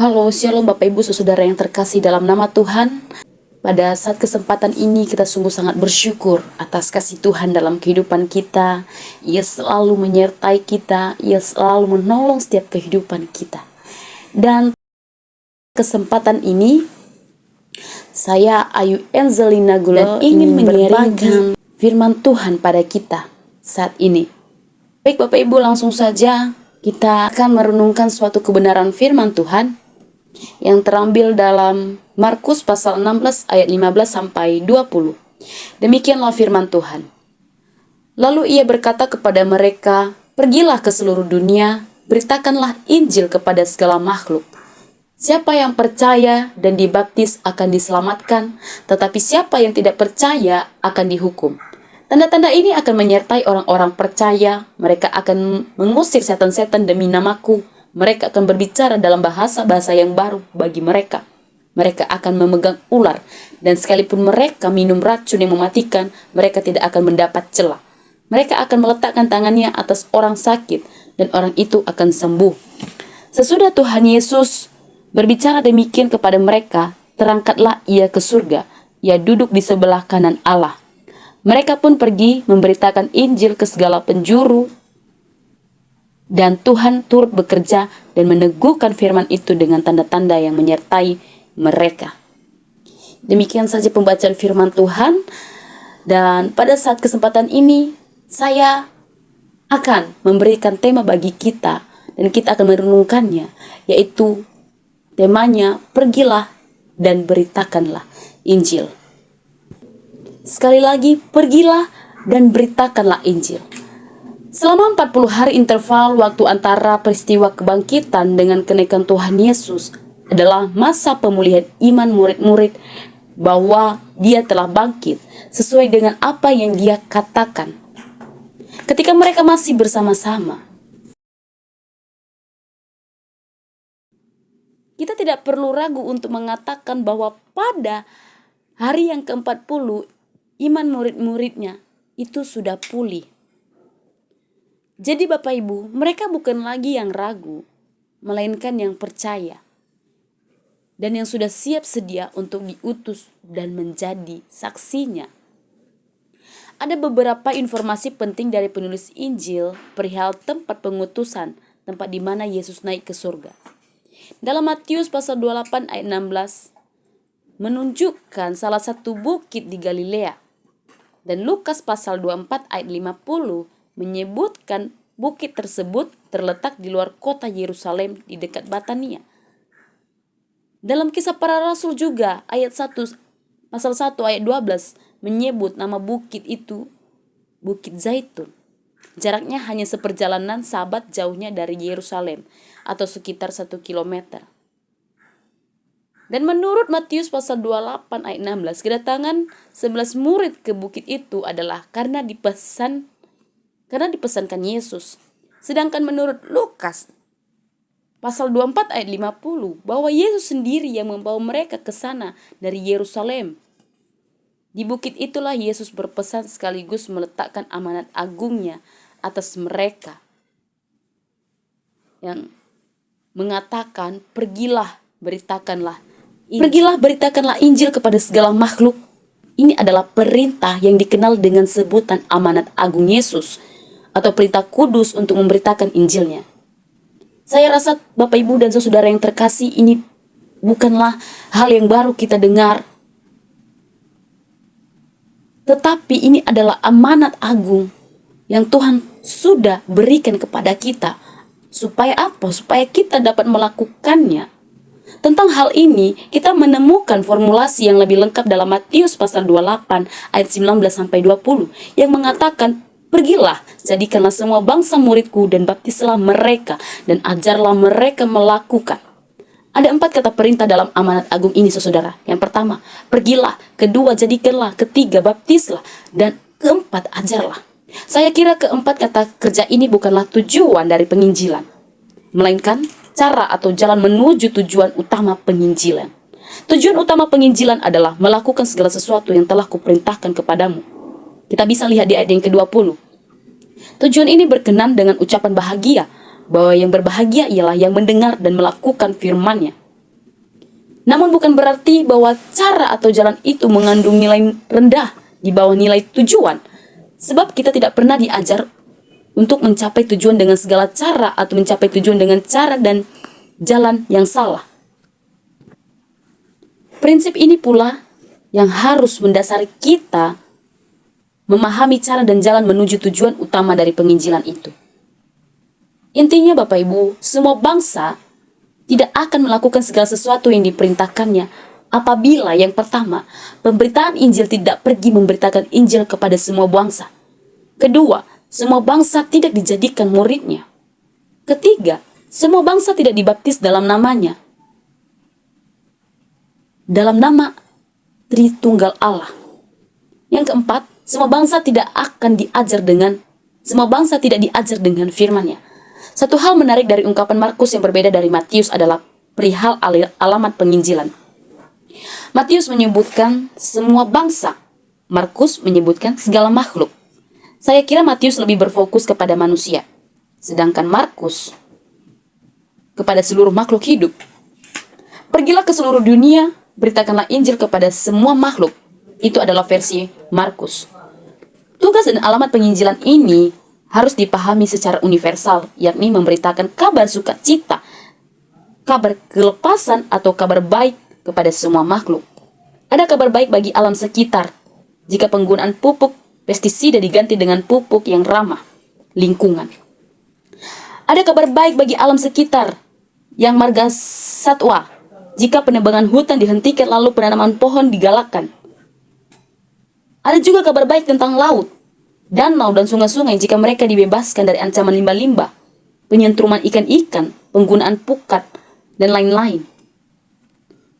Halo, shalom Bapak Ibu Saudara yang terkasih dalam nama Tuhan. Pada saat kesempatan ini kita sungguh sangat bersyukur atas kasih Tuhan dalam kehidupan kita. Ia selalu menyertai kita, Ia selalu menolong setiap kehidupan kita. Dan kesempatan ini saya Ayu Angelina Gulo ingin menyaringkan firman Tuhan pada kita saat ini. Baik Bapak Ibu, langsung saja kita akan merenungkan suatu kebenaran firman Tuhan yang terambil dalam Markus pasal 16 ayat 15 sampai 20. Demikianlah firman Tuhan. Lalu ia berkata kepada mereka, "Pergilah ke seluruh dunia, beritakanlah Injil kepada segala makhluk. Siapa yang percaya dan dibaptis akan diselamatkan, tetapi siapa yang tidak percaya akan dihukum. Tanda-tanda ini akan menyertai orang-orang percaya. Mereka akan mengusir setan-setan demi namaku. Mereka akan berbicara dalam bahasa-bahasa yang baru bagi mereka. Mereka akan memegang ular, dan sekalipun mereka minum racun yang mematikan, mereka tidak akan mendapat celah. Mereka akan meletakkan tangannya atas orang sakit, dan orang itu akan sembuh." Sesudah Tuhan Yesus berbicara demikian kepada mereka, terangkatlah ia ke surga. Ia duduk di sebelah kanan Allah. Mereka pun pergi memberitakan Injil ke segala penjuru, dan Tuhan turut bekerja dan meneguhkan firman itu dengan tanda-tanda yang menyertai mereka. Demikian saja pembacaan firman Tuhan. Dan pada saat kesempatan ini saya akan memberikan tema bagi kita, dan kita akan merenungkannya, yaitu temanya, pergilah dan beritakanlah Injil. Sekali lagi, pergilah dan beritakanlah Injil. Selama 40 hari interval waktu antara peristiwa kebangkitan dengan kenaikan Tuhan Yesus adalah masa pemulihan iman murid-murid bahwa dia telah bangkit sesuai dengan apa yang dia katakan. Ketika mereka masih bersama-sama, kita tidak perlu ragu untuk mengatakan bahwa pada hari yang ke-40 iman murid-muridnya itu sudah pulih. Jadi Bapak Ibu, mereka bukan lagi yang ragu, melainkan yang percaya, dan yang sudah siap sedia untuk diutus dan menjadi saksinya. Ada beberapa informasi penting dari penulis Injil perihal tempat pengutusan, tempat di mana Yesus naik ke surga. Dalam Matius pasal 28 ayat 16 menunjukkan salah satu bukit di Galilea, dan Lukas pasal 24 ayat 50 menyebutkan bukit tersebut terletak di luar kota Yerusalem di dekat Betania. Dalam Kisah Para Rasul juga pasal 1 ayat 12 menyebut nama bukit itu Bukit Zaitun. Jaraknya hanya seperjalanan sabat jauhnya dari Yerusalem, atau sekitar 1 kilometer. Dan menurut Matius pasal 28 ayat 16, kedatangan 11 murid ke bukit itu adalah karena dipesankan Yesus. Sedangkan menurut Lukas pasal 24 ayat 50 bahwa Yesus sendiri yang membawa mereka ke sana dari Yerusalem. Di bukit itulah Yesus berpesan sekaligus meletakkan amanat agungnya atas mereka, yang mengatakan, "Pergilah, beritakanlah Injil. Pergilah, beritakanlah Injil kepada segala makhluk." Ini adalah perintah yang dikenal dengan sebutan amanat agung Yesus, atau perintah kudus untuk memberitakan Injilnya. Saya rasa Bapak Ibu dan Saudara yang terkasih, ini bukanlah hal yang baru kita dengar, tetapi ini adalah amanat agung yang Tuhan sudah berikan kepada kita. Supaya apa? Supaya kita dapat melakukannya. Tentang hal ini, kita menemukan formulasi yang lebih lengkap dalam Matius pasal 28 ayat 19 sampai 20 yang mengatakan, "Pergilah, jadikanlah semua bangsa muridku dan baptislah mereka dan ajarlah mereka melakukan." Ada 4 kata perintah dalam amanat agung ini, saudara. Yang pertama, pergilah. Kedua, jadikanlah. Ketiga, baptislah. Dan keempat, ajarlah. Saya kira keempat kata kerja ini bukanlah tujuan dari penginjilan, melainkan cara atau jalan menuju tujuan utama penginjilan. Tujuan utama penginjilan adalah melakukan segala sesuatu yang telah kuperintahkan kepadamu. Kita bisa lihat di ayat yang ke-20. Tujuan ini berkenan dengan ucapan bahagia, bahwa yang berbahagia ialah yang mendengar dan melakukan firman-Nya. Namun bukan berarti bahwa cara atau jalan itu mengandung nilai rendah di bawah nilai tujuan. Sebab kita tidak pernah diajar untuk mencapai tujuan dengan segala cara atau mencapai tujuan dengan cara dan jalan yang salah. Prinsip ini pula yang harus mendasari kita memahami cara dan jalan menuju tujuan utama dari penginjilan itu. Intinya Bapak Ibu, semua bangsa tidak akan melakukan segala sesuatu yang diperintahkannya apabila yang pertama, pemberitaan Injil tidak pergi memberitakan Injil kepada semua bangsa. Kedua, semua bangsa tidak dijadikan muridnya. Ketiga, semua bangsa tidak dibaptis dalam namanya. Dalam nama Tritunggal Allah. Yang keempat, semua bangsa tidak diajar dengan firman-Nya. Satu hal menarik dari ungkapan Markus yang berbeda dari Matius adalah perihal alamat penginjilan. Matius menyebutkan semua bangsa, Markus menyebutkan segala makhluk. Saya kira Matius lebih berfokus kepada manusia, sedangkan Markus kepada seluruh makhluk hidup. Pergilah ke seluruh dunia, beritakanlah Injil kepada semua makhluk. Itu adalah versi Markus. Tugas dan alamat penginjilan ini harus dipahami secara universal, yakni memberitakan kabar sukacita, kabar kelepasan atau kabar baik kepada semua makhluk. Ada kabar baik bagi alam sekitar, jika penggunaan pupuk pestisida diganti dengan pupuk yang ramah lingkungan. Ada kabar baik bagi alam sekitar, yang marga satwa, jika penebangan hutan dihentikan lalu penanaman pohon digalakkan. Ada juga kabar baik tentang laut, danau dan sungai-sungai jika mereka dibebaskan dari ancaman limbah-limbah, penyentruman ikan-ikan, penggunaan pukat, dan lain-lain.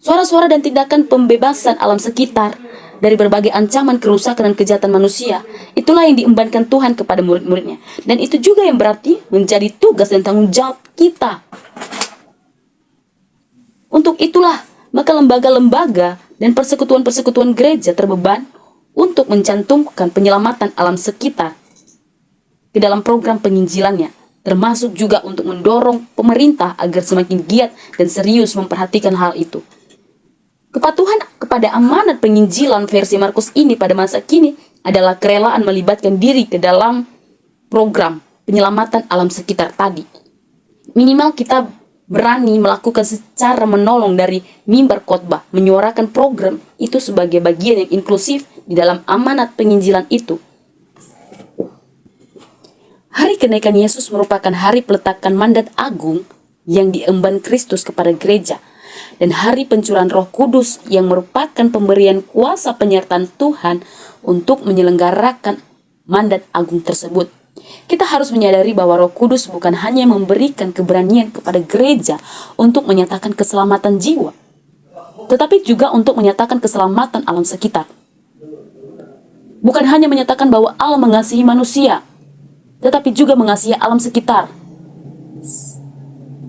Suara-suara dan tindakan pembebasan alam sekitar dari berbagai ancaman kerusakan dan kejahatan manusia, itulah yang diembankan Tuhan kepada murid-muridnya. Dan itu juga yang berarti menjadi tugas dan tanggung jawab kita. Untuk itulah, maka lembaga-lembaga dan persekutuan-persekutuan gereja terbeban untuk mencantumkan penyelamatan alam sekitar ke dalam program penginjilannya, termasuk juga untuk mendorong pemerintah agar semakin giat dan serius memperhatikan hal itu. Kepatuhan kepada amanat penginjilan versi Markus ini pada masa kini adalah kerelaan melibatkan diri ke dalam program penyelamatan alam sekitar tadi. Minimal kita berani melakukan secara menolong dari mimbar khotbah, menyuarakan program itu sebagai bagian yang inklusif di dalam amanat penginjilan itu. Hari kenaikan Yesus merupakan hari peletakan mandat agung yang diemban Kristus kepada gereja, dan hari pencurahan Roh Kudus yang merupakan pemberian kuasa penyertaan Tuhan untuk menyelenggarakan mandat agung tersebut. Kita harus menyadari bahwa Roh Kudus bukan hanya memberikan keberanian kepada gereja untuk menyatakan keselamatan jiwa, tetapi juga untuk menyatakan keselamatan alam sekitar. Bukan hanya menyatakan bahwa Allah mengasihi manusia, tetapi juga mengasihi alam sekitar.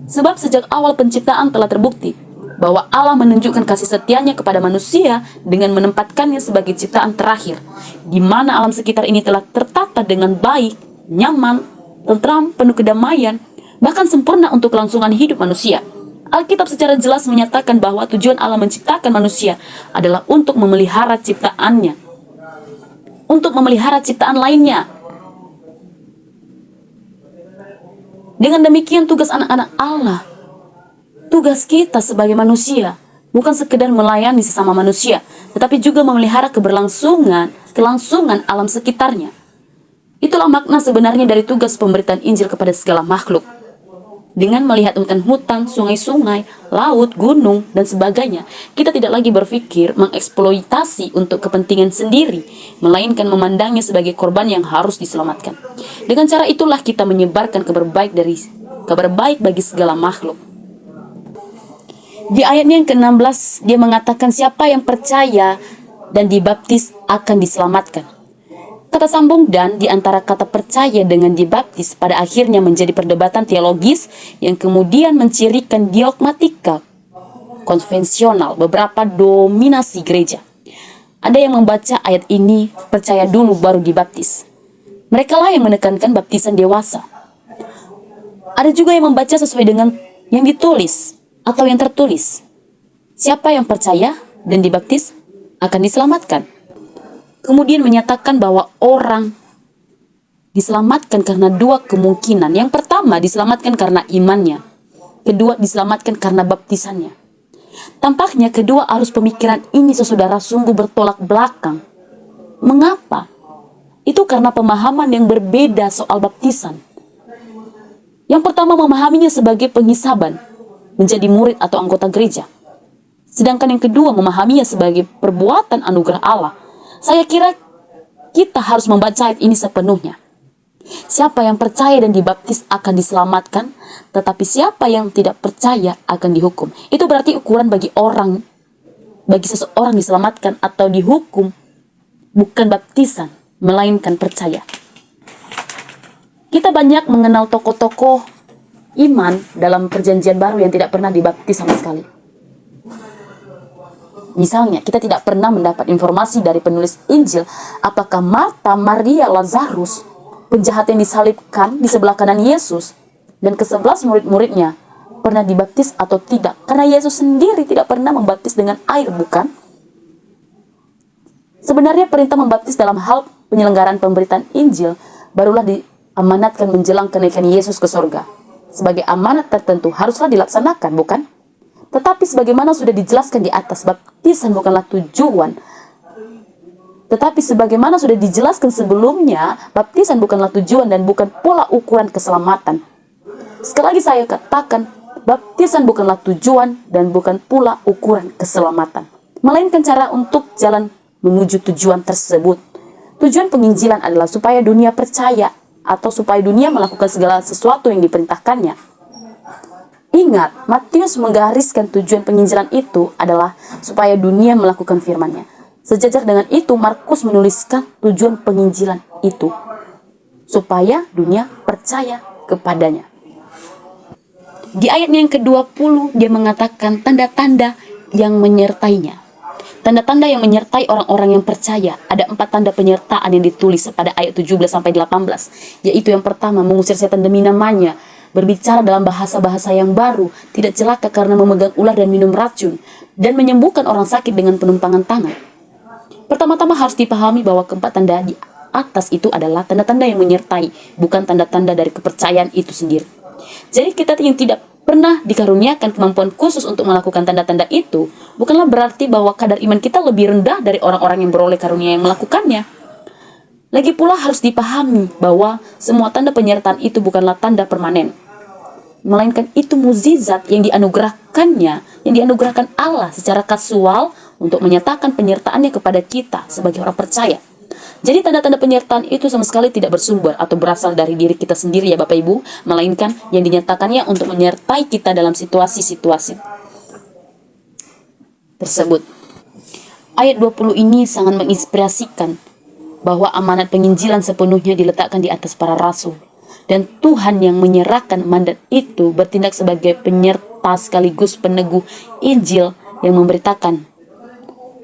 Sebab sejak awal penciptaan telah terbukti bahwa Allah menunjukkan kasih setianya kepada manusia dengan menempatkannya sebagai ciptaan terakhir, di mana alam sekitar ini telah tertata dengan baik, nyaman, tentram, penuh kedamaian, bahkan sempurna untuk kelangsungan hidup manusia. Alkitab secara jelas menyatakan bahwa tujuan Allah menciptakan manusia adalah untuk memelihara ciptaannya, untuk memelihara ciptaan lainnya. Dengan demikian tugas anak-anak Allah, tugas kita sebagai manusia, bukan sekedar melayani sesama manusia, tetapi juga memelihara kelangsungan alam sekitarnya. Itulah makna sebenarnya dari tugas pemberitaan Injil kepada segala makhluk. Dengan melihat hutan-hutan, sungai-sungai, laut, gunung, dan sebagainya, kita tidak lagi berpikir mengeksploitasi untuk kepentingan sendiri, melainkan memandangnya sebagai korban yang harus diselamatkan. Dengan cara itulah kita menyebarkan kabar baik bagi segala makhluk. Di ayatnya yang ke-16, dia mengatakan siapa yang percaya dan dibaptis akan diselamatkan. Kata sambung dan di antara kata percaya dengan dibaptis pada akhirnya menjadi perdebatan teologis yang kemudian mencirikan dogmatika konvensional beberapa dominasi gereja. Ada yang membaca ayat ini percaya dulu baru dibaptis. Mereka lah yang menekankan baptisan dewasa. Ada juga yang membaca sesuai dengan yang ditulis atau yang tertulis. Siapa yang percaya dan dibaptis akan diselamatkan. Kemudian menyatakan bahwa orang diselamatkan karena dua kemungkinan. Yang pertama, diselamatkan karena imannya. Kedua, diselamatkan karena baptisannya. Tampaknya kedua arus pemikiran ini, saudara, sungguh bertolak belakang. Mengapa? Itu karena pemahaman yang berbeda soal baptisan. Yang pertama memahaminya sebagai penghisaban, menjadi murid atau anggota gereja. Sedangkan yang kedua memahaminya sebagai perbuatan anugerah Allah. Saya kira kita harus membaca ayat ini sepenuhnya. Siapa yang percaya dan dibaptis akan diselamatkan, tetapi siapa yang tidak percaya akan dihukum. Itu berarti ukuran bagi seseorang diselamatkan atau dihukum bukan baptisan, melainkan percaya. Kita banyak mengenal tokoh-tokoh iman dalam perjanjian baru yang tidak pernah dibaptis sama sekali. Misalnya, kita tidak pernah mendapat informasi dari penulis Injil apakah Marta, Maria, Lazarus, penjahat yang disalibkan di sebelah kanan Yesus, dan ke-11 murid-muridnya pernah dibaptis atau tidak. Karena Yesus sendiri tidak pernah membaptis dengan air, bukan? Sebenarnya perintah membaptis dalam hal penyelenggaraan pemberitaan Injil barulah diamanatkan menjelang kenaikan Yesus ke surga. Sebagai amanat tertentu haruslah dilaksanakan, bukan? Tetapi sebagaimana sudah dijelaskan di atas, baptisan bukanlah tujuan. Tetapi sebagaimana sudah dijelaskan sebelumnya, baptisan bukanlah tujuan dan bukan pula ukuran keselamatan. Sekali lagi saya katakan, baptisan bukanlah tujuan dan bukan pula ukuran keselamatan, melainkan cara untuk jalan menuju tujuan tersebut. Tujuan penginjilan adalah supaya dunia percaya atau supaya dunia melakukan segala sesuatu yang diperintahkannya. Ingat, Matius menggariskan tujuan penginjilan itu adalah supaya dunia melakukan firman-Nya. Sejajar dengan itu, Markus menuliskan tujuan penginjilan itu supaya dunia percaya kepadanya. Di ayatnya yang ke-20, dia mengatakan tanda-tanda yang menyertainya. Tanda-tanda yang menyertai orang-orang yang percaya. Ada 4 tanda penyertaan yang ditulis pada ayat 17-18. Yaitu yang pertama, mengusir setan demi namanya, berbicara dalam bahasa-bahasa yang baru, tidak celaka karena memegang ular dan minum racun, dan menyembuhkan orang sakit dengan penumpangan tangan. Pertama-tama harus dipahami bahwa keempat tanda di atas itu adalah tanda-tanda yang menyertai, bukan tanda-tanda dari kepercayaan itu sendiri. Jadi kita yang tidak pernah dikaruniakan kemampuan khusus untuk melakukan tanda-tanda itu, bukanlah berarti bahwa kadar iman kita lebih rendah dari orang-orang yang beroleh karunia yang melakukannya. Lagi pula harus dipahami bahwa semua tanda penyertaan itu bukanlah tanda permanen, melainkan itu mukjizat yang dianugerahkan Allah secara kasual untuk menyatakan penyertaannya kepada kita sebagai orang percaya. Jadi tanda-tanda penyertaan itu sama sekali tidak bersumber atau berasal dari diri kita sendiri, ya Bapak Ibu, melainkan yang dinyatakannya untuk menyertai kita dalam situasi-situasi tersebut. Ayat 20 ini sangat menginspirasikan bahwa amanat penginjilan sepenuhnya diletakkan di atas para rasul. Dan Tuhan yang menyerahkan mandat itu bertindak sebagai penyerta sekaligus peneguh Injil yang memberitakan.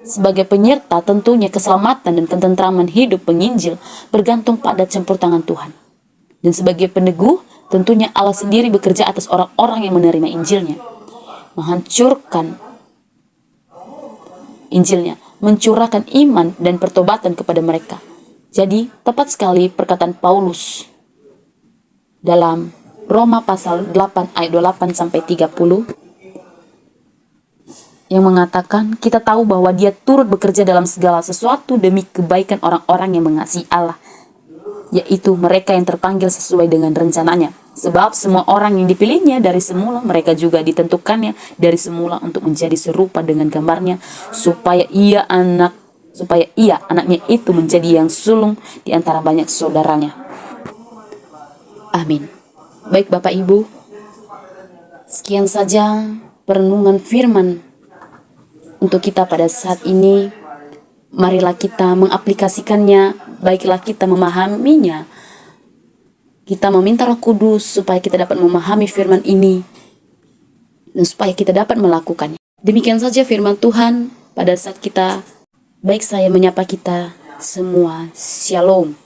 Sebagai penyerta, tentunya keselamatan dan ketentraman hidup penginjil bergantung pada campur tangan Tuhan. Dan sebagai peneguh, tentunya Allah sendiri bekerja atas orang-orang yang menerima Injilnya, menghancurkan Injilnya, mencurahkan iman dan pertobatan kepada mereka. Jadi, tepat sekali perkataan Paulus dalam Roma pasal 8 ayat 28-30 yang mengatakan, kita tahu bahwa Dia turut bekerja dalam segala sesuatu demi kebaikan orang-orang yang mengasihi Allah, yaitu mereka yang terpanggil sesuai dengan rencananya. Sebab semua orang yang dipilihnya dari semula, mereka juga ditentukannya dari semula untuk menjadi serupa dengan gambarnya, supaya ia anaknya itu menjadi yang sulung di antara banyak saudaranya. Amin. Baik Bapak Ibu, sekian saja perenungan firman untuk kita pada saat ini. Marilah kita mengaplikasikannya, baiklah kita memahaminya. Kita meminta Roh Kudus supaya kita dapat memahami firman ini dan supaya kita dapat melakukannya. Demikian saja firman Tuhan pada saat kita, baik saya menyapa kita semua. Shalom.